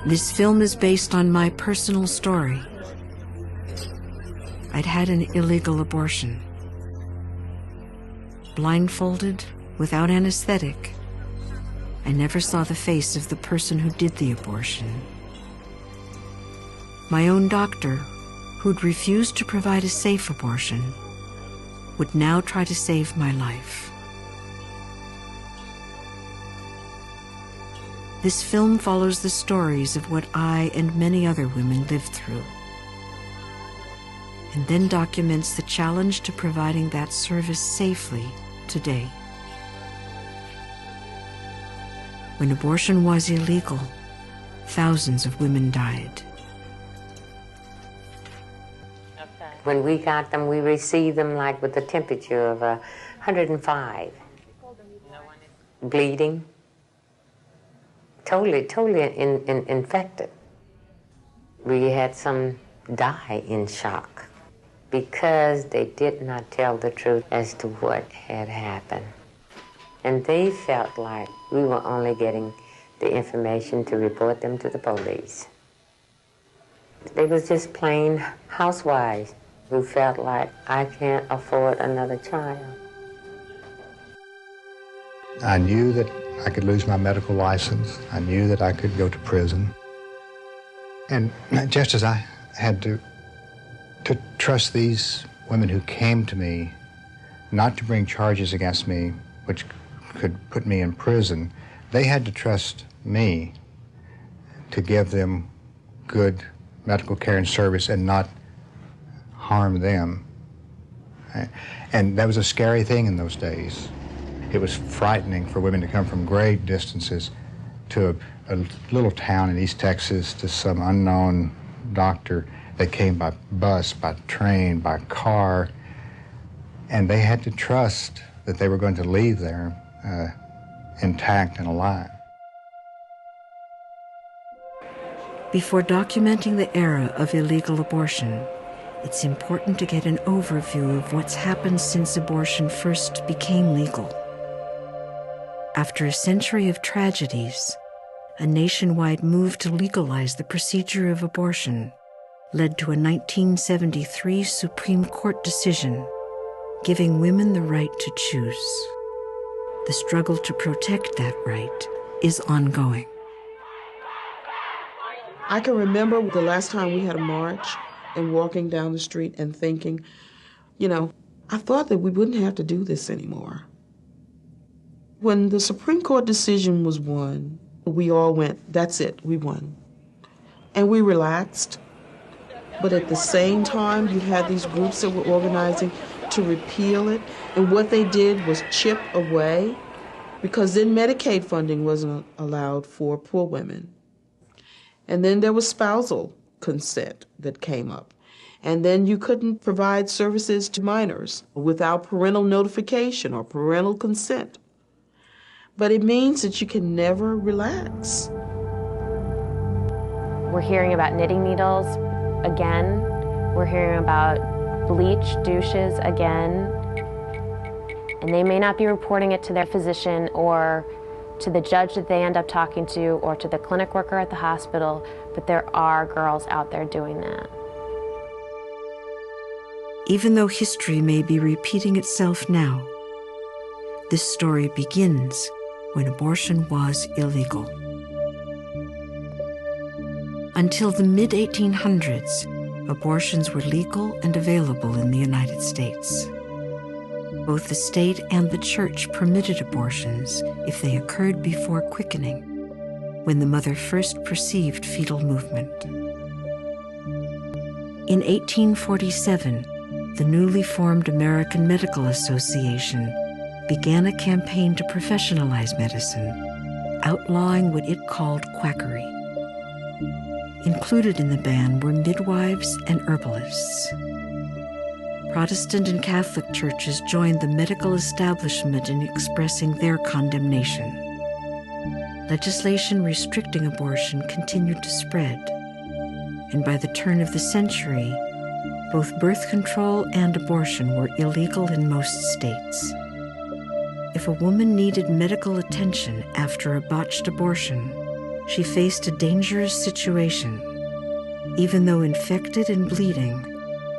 This film is based on my personal story. I'd had an illegal abortion. Blindfolded, without anesthetic, I never saw the face of the person who did the abortion. My own doctor, who'd refused to provide a safe abortion, would now try to save my life. This film follows the stories of what I and many other women lived through, and then documents the challenge to providing that service safely today. When abortion was illegal, thousands of women died. When we got them, we received them like with a temperature of 105. Bleeding. Totally infected. We had some die in shock because they did not tell the truth as to what had happened. And they felt like we were only getting the information to report them to the police. They was just plain housewives who felt like, I can't afford another child. I knew that I could lose my medical license. I knew that I could go to prison. And just as I had to trust these women who came to me not to bring charges against me, which could put me in prison, they had to trust me to give them good medical care and service and not harm them. And that was a scary thing in those days. It was frightening for women to come from great distances to a little town in East Texas to some unknown doctor that came by bus, by train, by car, and they had to trust that they were going to leave there intact and alive. Before documenting the era of illegal abortion, it's important to get an overview of what's happened since abortion first became legal. After a century of tragedies, a nationwide move to legalize the procedure of abortion led to a 1973 Supreme Court decision giving women the right to choose. The struggle to protect that right is ongoing. I can remember the last time we had a march and walking down the street and thinking, I thought that we wouldn't have to do this anymore. When the Supreme Court decision was won, we all went, that's it, we won. And we relaxed. But at the same time, you had these groups that were organizing to repeal it. And what they did was chip away, because then Medicaid funding wasn't allowed for poor women. And then there was spousal consent that came up. And then you couldn't provide services to minors without parental notification or parental consent. But it means that you can never relax. We're hearing about knitting needles again. We're hearing about bleach douches again. And they may not be reporting it to their physician or to the judge that they end up talking to or to the clinic worker at the hospital, but there are girls out there doing that. Even though history may be repeating itself now, this story begins when abortion was illegal. Until the mid-1800s, abortions were legal and available in the United States. Both the state and the church permitted abortions if they occurred before quickening, when the mother first perceived fetal movement. In 1847, the newly formed American Medical Association began a campaign to professionalize medicine, outlawing what it called quackery. Included in the ban were midwives and herbalists. Protestant and Catholic churches joined the medical establishment in expressing their condemnation. Legislation restricting abortion continued to spread, and by the turn of the century, both birth control and abortion were illegal in most states. If a woman needed medical attention after a botched abortion, she faced a dangerous situation. Even though infected and bleeding,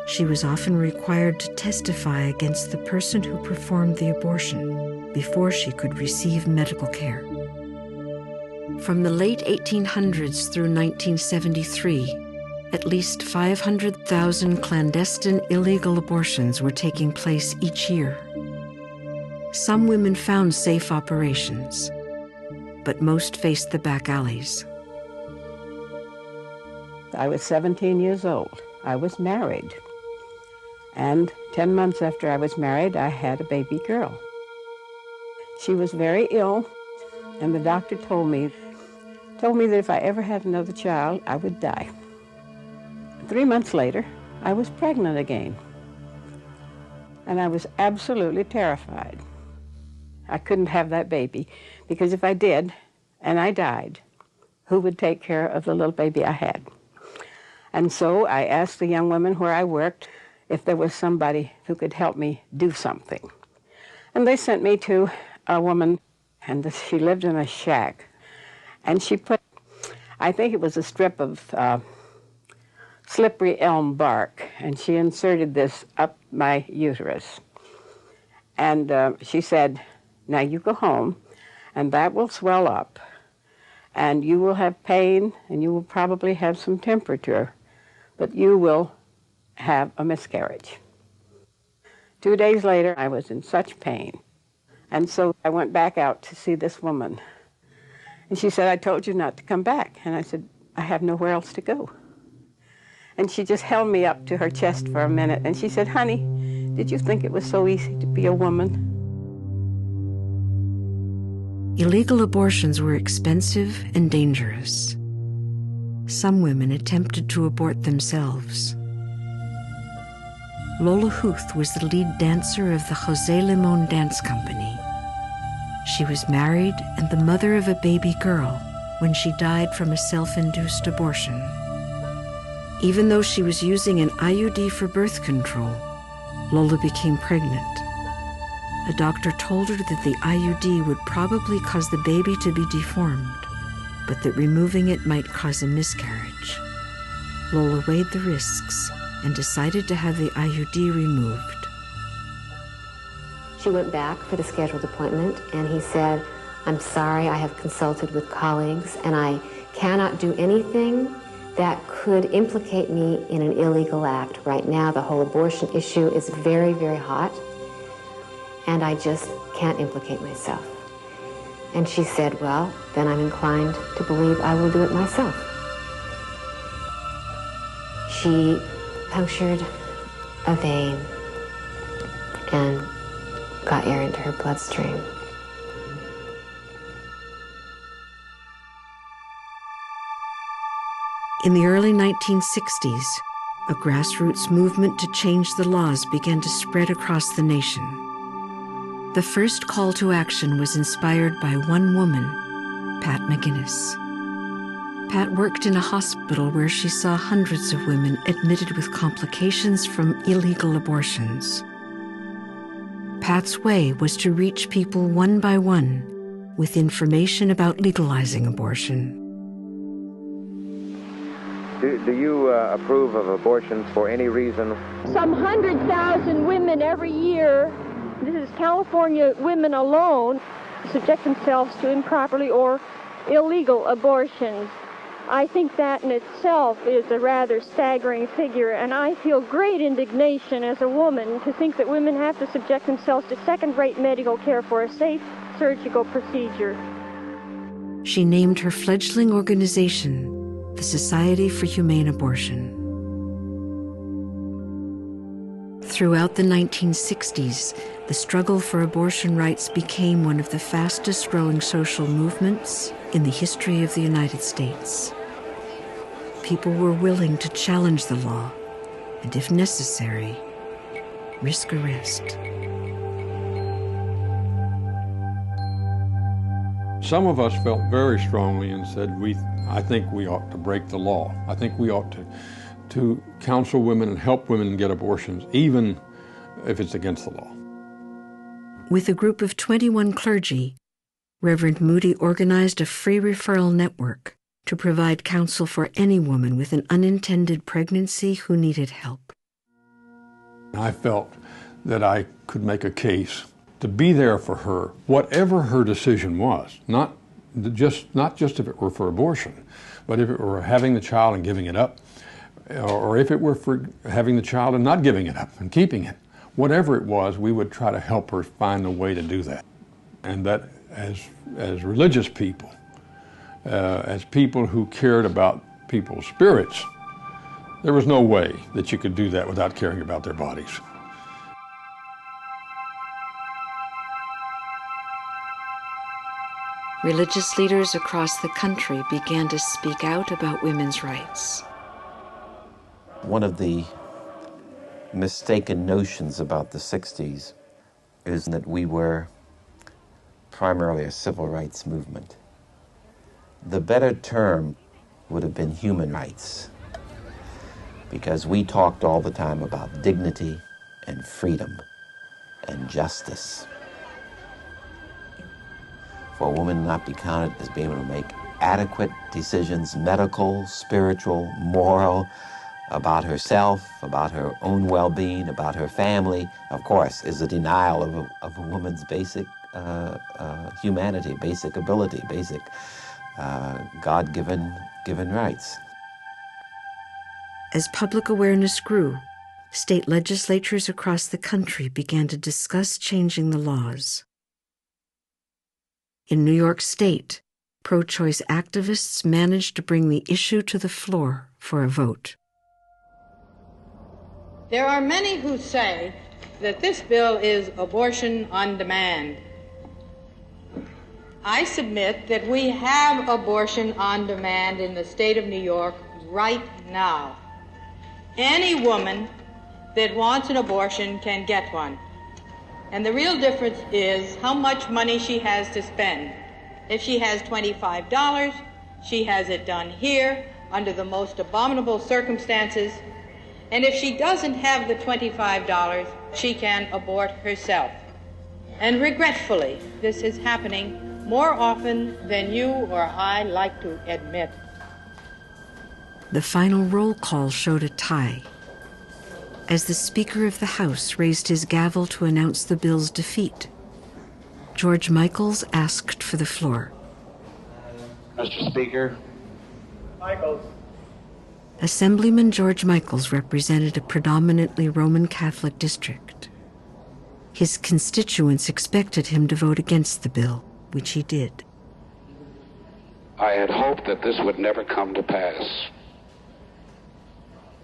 she was often required to testify against the person who performed the abortion before she could receive medical care. From the late 1800s through 1973, at least 500,000 clandestine illegal abortions were taking place each year. Some women found safe operations, but most faced the back alleys. I was 17 years old. I was married. And 10 months after I was married, I had a baby girl. She was very ill, and the doctor told me that if I ever had another child, I would die. 3 months later, I was pregnant again. And I was absolutely terrified. I couldn't have that baby, because if I did, and I died, who would take care of the little baby I had? And so I asked the young women where I worked if there was somebody who could help me do something. And they sent me to a woman, and she lived in a shack. And she put, I think it was a strip of slippery elm bark, and she inserted this up my uterus. And she said, now you go home, and that will swell up, and you will have pain, and you will probably have some temperature, but you will have a miscarriage. 2 days later, I was in such pain. And so I went back out to see this woman. And she said, I told you not to come back. And I said, I have nowhere else to go. And she just held me up to her chest for a minute. And she said, honey, did you think it was so easy to be a woman? Illegal abortions were expensive and dangerous. Some women attempted to abort themselves. Lola Huth was the lead dancer of the Jose Limon Dance Company. She was married and the mother of a baby girl when she died from a self-induced abortion. Even though she was using an IUD for birth control, Lola became pregnant. A doctor told her that the IUD would probably cause the baby to be deformed, but that removing it might cause a miscarriage. Lola weighed the risks and decided to have the IUD removed. She went back for the scheduled appointment, and he said, I'm sorry, I have consulted with colleagues, and I cannot do anything that could implicate me in an illegal act. Right now, the whole abortion issue is very, very hot, and I just can't implicate myself. And she said, well, then I'm inclined to believe I will do it myself. She punctured a vein and got air into her bloodstream. In the early 1960s, a grassroots movement to change the laws began to spread across the nation. The first call to action was inspired by one woman, Pat McGinnis. Pat worked in a hospital where she saw hundreds of women admitted with complications from illegal abortions. Pat's way was to reach people one by one with information about legalizing abortion. Do you approve of abortions for any reason? Some 100,000 women every year, this is California women alone, subject themselves to improperly or illegal abortions. I think that in itself is a rather staggering figure, and I feel great indignation as a woman to think that women have to subject themselves to second-rate medical care for a safe surgical procedure. She named her fledgling organization the Society for Humane Abortion. Throughout the 1960s, the struggle for abortion rights became one of the fastest-growing social movements in the history of the United States. People were willing to challenge the law and, if necessary, risk arrest. Some of us felt very strongly and said, I think we ought to break the law. I think we ought to counsel women and help women get abortions, even if it's against the law. With a group of 21 clergy, Reverend Moody organized a free referral network to provide counsel for any woman with an unintended pregnancy who needed help. I felt that I could make a case to be there for her, whatever her decision was, not just if it were for abortion, but if it were having the child and giving it up, or if it were for having the child and not giving it up and keeping it. Whatever it was, we would try to help her find a way to do that. And that as religious people, as people who cared about people's spirits, there was no way that you could do that without caring about their bodies. Religious leaders across the country began to speak out about women's rights. One of the mistaken notions about the 60s is that we were primarily a civil rights movement. The better term would have been human rights, because we talked all the time about dignity and freedom and justice. For a woman not be counted as being able to make adequate decisions, medical, spiritual, moral, about herself, about her own well-being, about her family, of course, is a denial of a woman's basic humanity, basic ability, basic God-given rights. As public awareness grew, state legislatures across the country began to discuss changing the laws. In New York State, pro-choice activists managed to bring the issue to the floor for a vote. There are many who say that this bill is abortion on demand. I submit that we have abortion on demand in the state of New York right now. Any woman that wants an abortion can get one. And the real difference is how much money she has to spend. If she has $25, she has it done here under the most abominable circumstances. And if she doesn't have the $25, she can abort herself. And regretfully, this is happening more often than you or I like to admit. The final roll call showed a tie. As the Speaker of the House raised his gavel to announce the bill's defeat, George Michaels asked for the floor. Mr. Speaker. Michaels. Assemblyman George Michaels represented a predominantly Roman Catholic district. His constituents expected him to vote against the bill, which he did. I had hoped that this would never come to pass.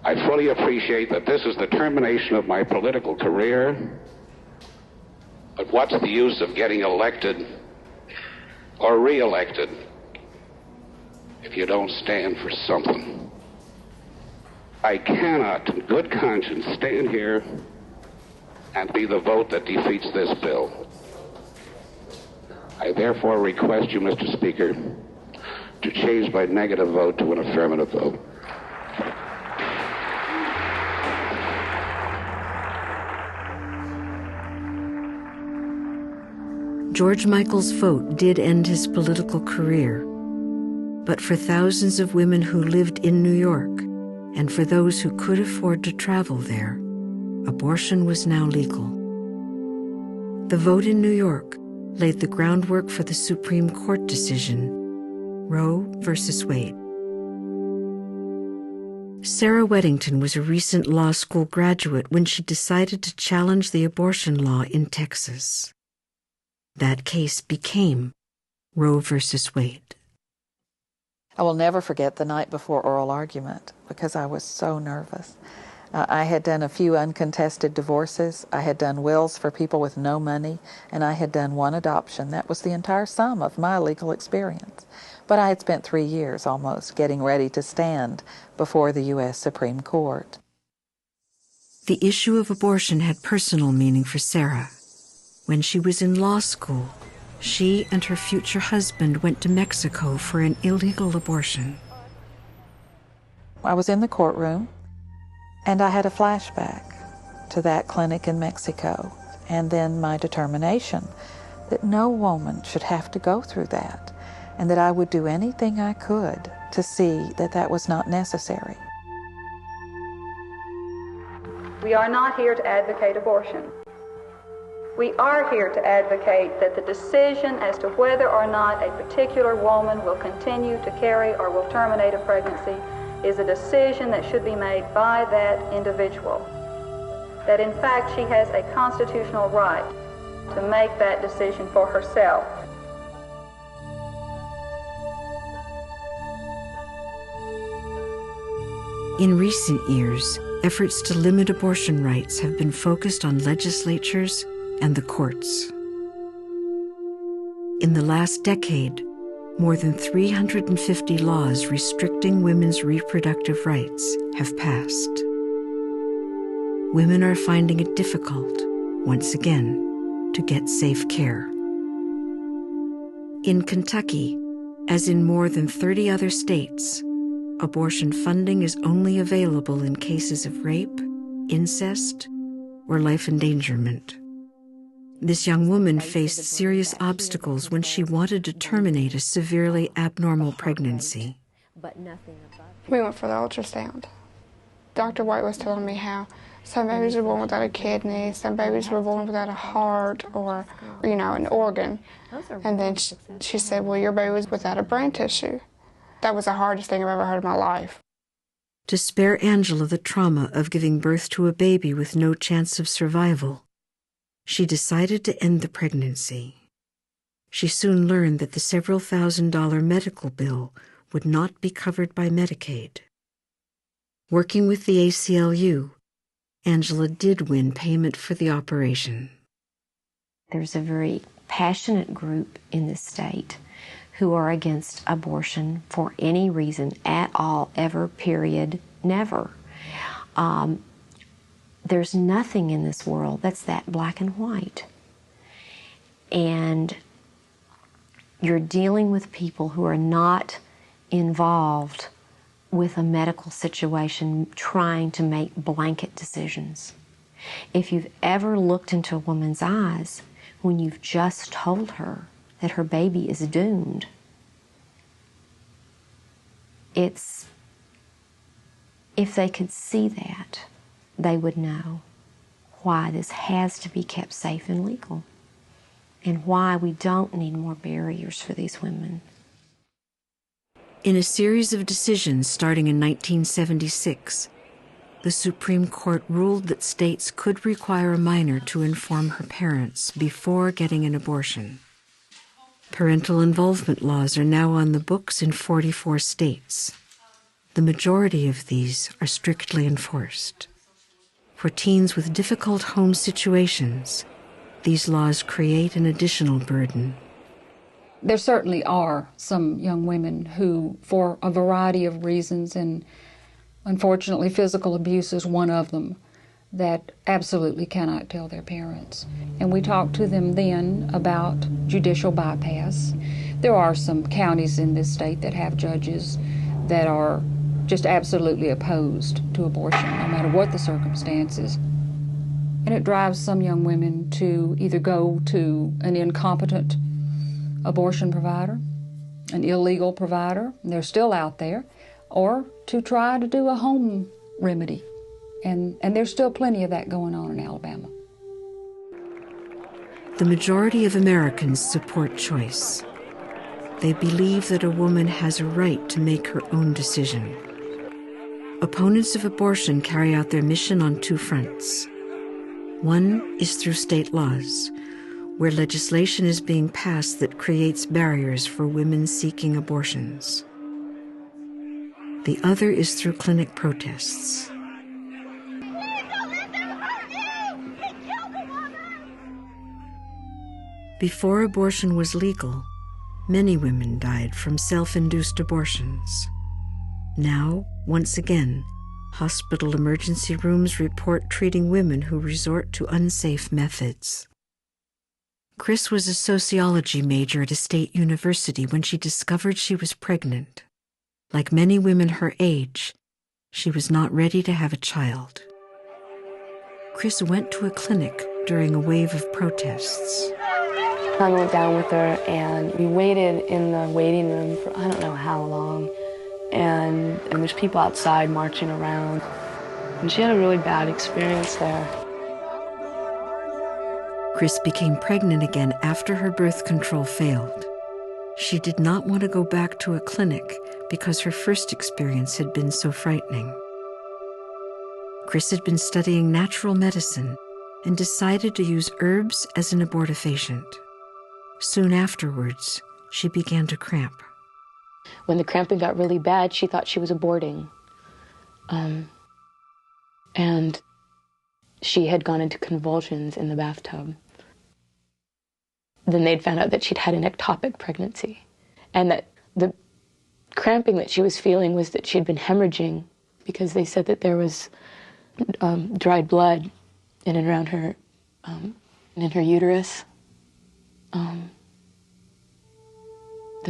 I fully appreciate that this is the termination of my political career, but what's the use of getting elected or re-elected if you don't stand for something? I cannot, in good conscience, stand here and be the vote that defeats this bill. I therefore request you, Mr. Speaker, to change my negative vote to an affirmative vote. George Michaels' vote did end his political career, but for thousands of women who lived in New York, and for those who could afford to travel there, abortion was now legal. The vote in New York laid the groundwork for the Supreme Court decision, Roe versus Wade. Sarah Weddington was a recent law school graduate when she decided to challenge the abortion law in Texas. That case became Roe versus Wade. I will never forget the night before oral argument because I was so nervous. I had done a few uncontested divorces. I had done wills for people with no money, and I had done one adoption. That was the entire sum of my legal experience. But I had spent 3 years almost getting ready to stand before the U.S. Supreme Court. The issue of abortion had personal meaning for Sarah. When she was in law school, she and her future husband went to Mexico for an illegal abortion. I was in the courtroom, and I had a flashback to that clinic in Mexico, and then my determination that no woman should have to go through that. and that I would do anything I could to see that that was not necessary. We are not here to advocate abortion. We are here to advocate that the decision as to whether or not a particular woman will continue to carry or will terminate a pregnancy is a decision that should be made by that individual. That in fact she has a constitutional right to make that decision for herself. In recent years, efforts to limit abortion rights have been focused on legislatures and the courts. In the last decade, more than 350 laws restricting women's reproductive rights have passed. Women are finding it difficult, once again, to get safe care. In Kentucky, as in more than 30 other states, abortion funding is only available in cases of rape, incest, or life endangerment. This young woman faced serious obstacles when she wanted to terminate a severely abnormal pregnancy. We went for the ultrasound. Dr. White was telling me how some babies were born without a kidney, some babies were born without a heart or, an organ. And then she said, well, your baby was without a brain tissue. That was the hardest thing I've ever heard in my life. To spare Angela the trauma of giving birth to a baby with no chance of survival, she decided to end the pregnancy. She soon learned that the several $1,000 medical bill would not be covered by Medicaid. Working with the ACLU, Angela did win payment for the operation. There's a very passionate group in this state who are against abortion for any reason at all, ever, period, never. There's nothing in this world that's that black and white. And you're dealing with people who are not involved with a medical situation trying to make blanket decisions. If you've ever looked into a woman's eyes when you've just told her that her baby is doomed, if they could see that, they would know why this has to be kept safe and legal and why we don't need more barriers for these women. In a series of decisions starting in 1976, the Supreme Court ruled that states could require a minor to inform her parents before getting an abortion. Parental involvement laws are now on the books in 44 states. The majority of these are strictly enforced. For teens with difficult home situations, these laws create an additional burden. There certainly are some young women who, for a variety of reasons, and unfortunately physical abuse is one of them, that absolutely cannot tell their parents. And we talk to them then about judicial bypass. There are some counties in this state that have judges that are just absolutely opposed to abortion, no matter what the circumstances. And it drives some young women to either go to an incompetent abortion provider, an illegal provider, and they're still out there, or to try to do a home remedy. And there's still plenty of that going on in Alabama. The majority of Americans support choice. They believe that a woman has a right to make her own decision. Opponents of abortion carry out their mission on two fronts. One is through state laws, where legislation is being passed that creates barriers for women seeking abortions. The other is through clinic protests. Before abortion was legal, many women died from self-induced abortions. Now, once again, hospital emergency rooms report treating women who resort to unsafe methods. Chris was a sociology major at a state university when she discovered she was pregnant. Like many women her age, she was not ready to have a child. Chris went to a clinic during a wave of protests. I went down with her and we waited in the waiting room for I don't know how long. And there's people outside marching around. And she had a really bad experience there. Chris became pregnant again after her birth control failed. She did not want to go back to a clinic because her first experience had been so frightening. Chris had been studying natural medicine and decided to use herbs as an abortifacient. Soon afterwards, she began to cramp. When the cramping got really bad, she thought she was aborting. And she had gone into convulsions in the bathtub. Then they'd found out that she'd had an ectopic pregnancy and that the cramping that she was feeling was that she'd been hemorrhaging because they said that there was dried blood in and around her, in her uterus,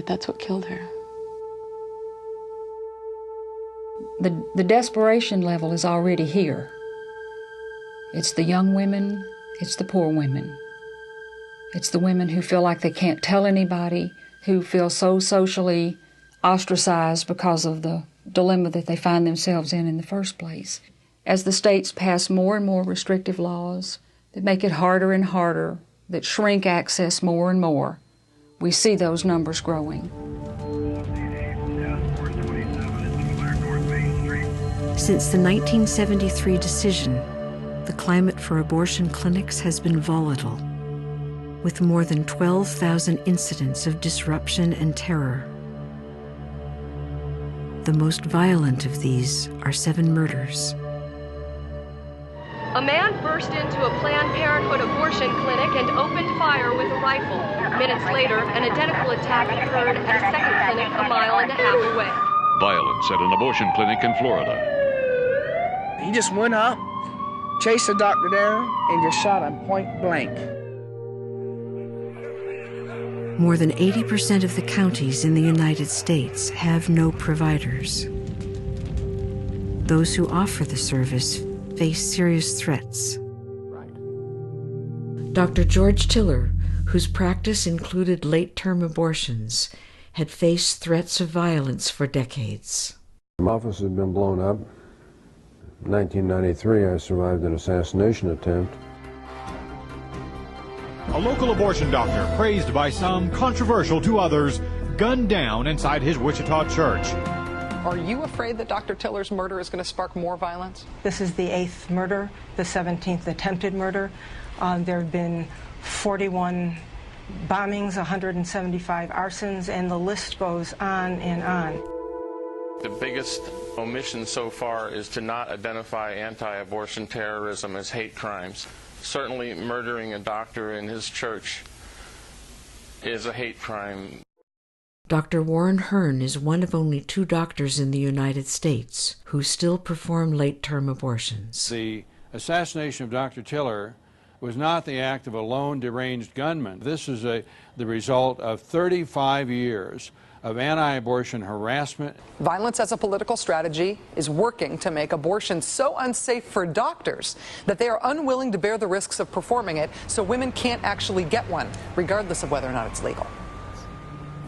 that's what killed her. The desperation level is already here. It's the young women, it's the poor women. It's the women who feel like they can't tell anybody, who feel so socially ostracized because of the dilemma that they find themselves in the first place. As the states pass more and more restrictive laws that make it harder and harder, that shrink access more and more, we see those numbers growing. Since the 1973 decision, the climate for abortion clinics has been volatile, with more than 12,000 incidents of disruption and terror. The most violent of these are 7 murders. A man burst into a Planned Parenthood abortion clinic and opened fire with a rifle. Minutes later, an identical attack occurred at a second clinic a mile and a half away. Violence at an abortion clinic in Florida. He just went up, chased the doctor down, and just shot him point blank. More than 80% of the counties in the United States have no providers. Those who offer the service face serious threats. Dr. George Tiller, whose practice included late-term abortions, had faced threats of violence for decades. My office had been blown up. In 1993, I survived an assassination attempt. A local abortion doctor, praised by some, controversial to others, gunned down inside his Wichita church. Are you afraid that Dr. Tiller's murder is going to spark more violence? This is the 8th murder, the 17th attempted murder. There have been 41 bombings, 175 arsons, and the list goes on and on. The biggest omission so far is to not identify anti-abortion terrorism as hate crimes. Certainly murdering a doctor in his church is a hate crime. Dr. Warren Hearn is one of only 2 doctors in the United States who still perform late-term abortions. The assassination of Dr. Tiller was not the act of a lone deranged gunman. This is the result of 35 years of anti-abortion harassment. Violence as a political strategy is working to make abortion so unsafe for doctors that they are unwilling to bear the risks of performing it, so women can't actually get one, regardless of whether or not it's legal.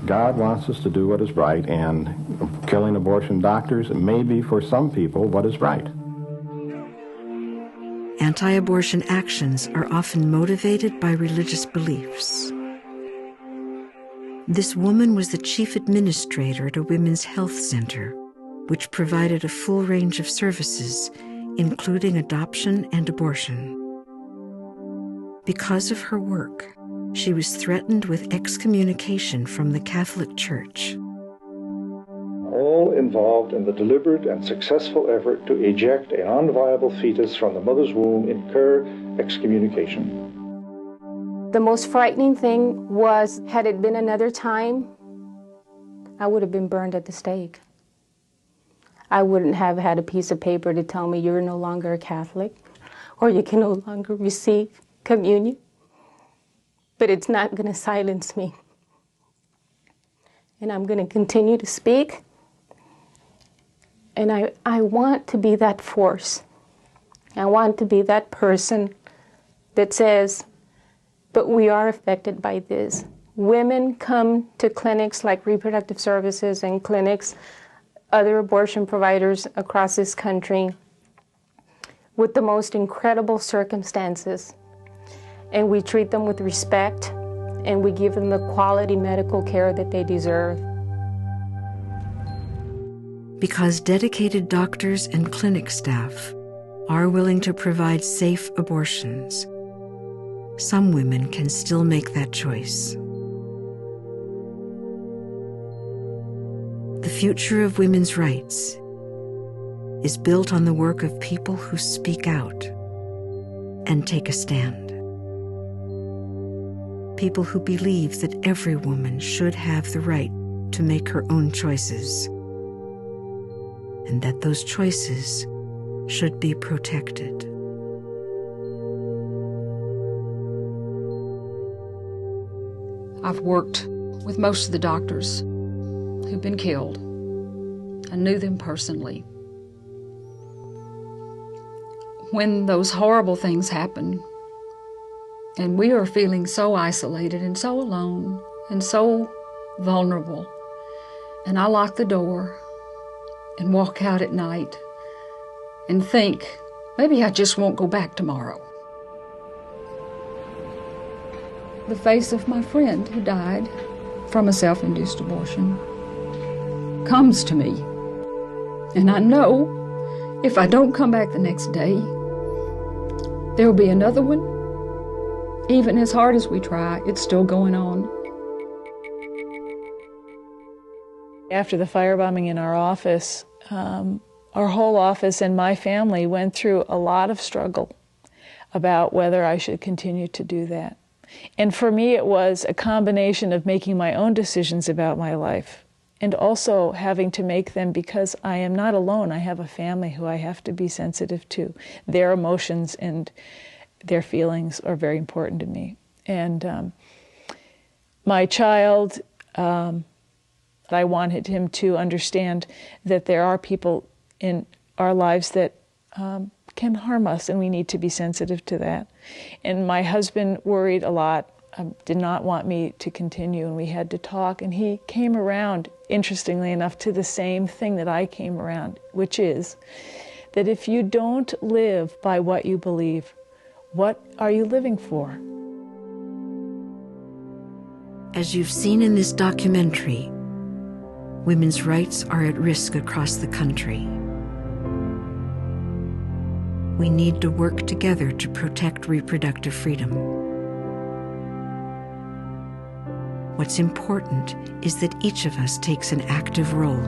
God wants us to do what is right, and killing abortion doctors may be for some people what is right. Anti-abortion actions are often motivated by religious beliefs. This woman was the chief administrator at a women's health center, which provided a full range of services, including adoption and abortion. Because of her work, she was threatened with excommunication from the Catholic Church. All involved in the deliberate and successful effort to eject a non-viable fetus from the mother's womb incur excommunication. The most frightening thing was, had it been another time, I would have been burned at the stake. I wouldn't have had a piece of paper to tell me you're no longer a Catholic or you can no longer receive communion. But it's not going to silence me. And I'm going to continue to speak. And I want to be that force. I want to be that person that says, but we are affected by this. Women come to clinics like reproductive services and clinics, other abortion providers across this country, with the most incredible circumstances. And we treat them with respect, and we give them the quality medical care that they deserve. Because dedicated doctors and clinic staff are willing to provide safe abortions, some women can still make that choice. The future of women's rights is built on the work of people who speak out and take a stand. People who believe that every woman should have the right to make her own choices, and that those choices should be protected. I've worked with most of the doctors who've been killed. I knew them personally. When those horrible things happen, and we are feeling so isolated and so alone and so vulnerable, and I lock the door and walk out at night and think, maybe I just won't go back tomorrow. The face of my friend who died from a self-induced abortion comes to me. And I know if I don't come back the next day, there will be another one. Even as hard as we try, it's still going on. After the firebombing in our office, our whole office and my family went through a lot of struggle about whether I should continue to do that. And for me, it was a combination of making my own decisions about my life and also having to make them because I am not alone. I have a family who I have to be sensitive to. Their emotions and their feelings are very important to me. And my child, I wanted him to understand that there are people in our lives that can harm us, and we need to be sensitive to that. And my husband worried a lot, did not want me to continue, and we had to talk, and he came around, interestingly enough, to the same thing that I came around, which is that if you don't live by what you believe, what are you living for? As you've seen in this documentary, women's rights are at risk across the country. We need to work together to protect reproductive freedom. What's important is that each of us takes an active role.